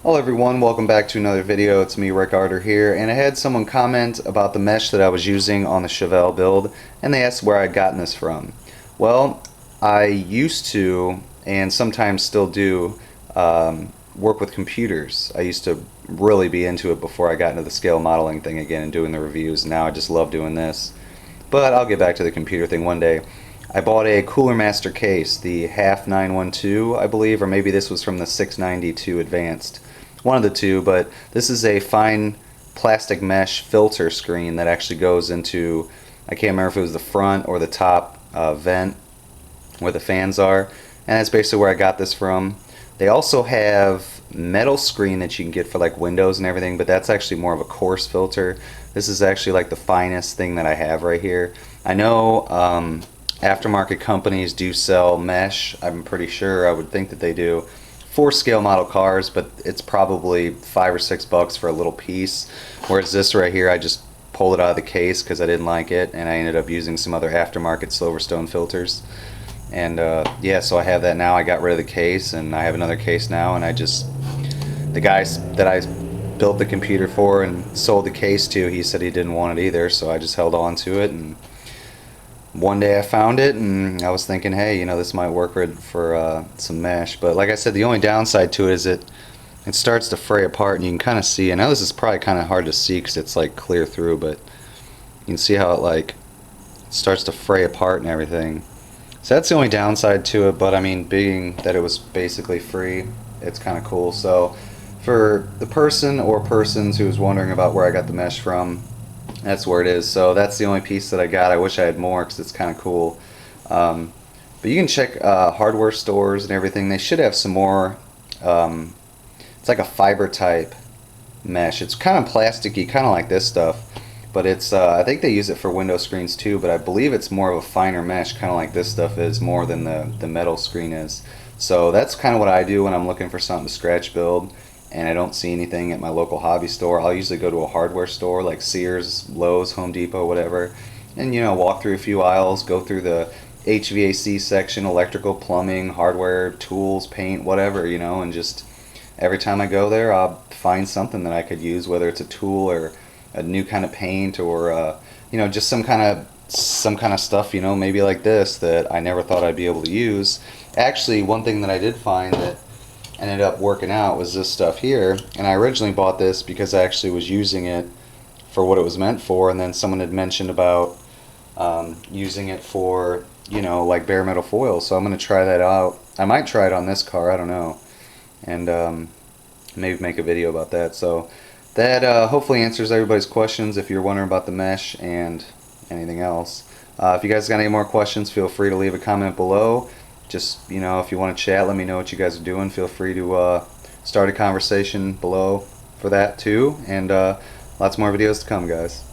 Hello everyone, welcome back to another video. It's me, Rick Arter here, and I had someone comment about the mesh that I was using on the Chevelle build, and they asked where I'd gotten this from. Well, I used to, and sometimes still do, work with computers. I used to really be into it before I got into the scale modeling thing again and doing the reviews. Now I just love doing this. But I'll get back to the computer thing one day. I bought a Cooler Master case, the half 912, I believe, or maybe this was from the 692 Advanced. One of the two, but this is a fine plastic mesh filter screen that actually goes into, I can't remember if it was the front or the top vent where the fans are, and that's basically where I got this from. They also have metal screen that you can get for like windows and everything, but that's actually more of a coarse filter. This is actually like the finest thing that I have right here. I know aftermarket companies do sell mesh. I'm pretty sure, I would think that they do, for scale model cars, but it's probably $5 or $6 for a little piece, whereas this right here I just pulled it out of the case because I didn't like it, and I ended up using some other aftermarket Silverstone filters. And yeah, so I have that now. I got rid of the case and I have another case now, and the guy that I built the computer for and sold the case to, he said he didn't want it either, so I just held on to it. And one day I found it and I was thinking, hey, you know, this might work for some mesh. But like I said, the only downside to it is it starts to fray apart, and you can kind of see. I know this is probably kind of hard to see because it's like clear through, but you can see how it like starts to fray apart and everything. So that's the only downside to it, but I mean, being that it was basically free, it's kind of cool. So for the person or persons who's wondering about where I got the mesh from, that's where it is. So that's the only piece that I got. I wish I had more because it's kind of cool. But you can check hardware stores and everything. They should have some more. It's like a fiber type mesh. It's kind of plasticky, kind of like this stuff. But it's I think they use it for window screens too. But I believe it's more of a finer mesh, kind of like this stuff is, more than the metal screen is. So that's kind of what I do when I'm looking for something to scratch build and I don't see anything at my local hobby store. I'll usually go to a hardware store like Sears, Lowe's, Home Depot, whatever, and, you know, walk through a few aisles, go through the HVAC section, electrical, plumbing, hardware, tools, paint, whatever, you know, and just every time I go there I'll find something that I could use, whether it's a tool or a new kind of paint or you know, just some kind of stuff, you know, maybe like this that I never thought I'd be able to use. Actually, one thing that I did find that ended up working out was this stuff here, and I originally bought this because I actually was using it for what it was meant for, and then someone had mentioned about using it for, you know, like bare metal foil, so I'm going to try that out. I might try it on this car, I don't know, and maybe make a video about that. So that hopefully answers everybody's questions if you're wondering about the mesh and anything else. If you guys got any more questions, feel free to leave a comment below. Just, you know, if you want to chat, let me know what you guys are doing. Feel free to start a conversation below for that too, and lots more videos to come, guys.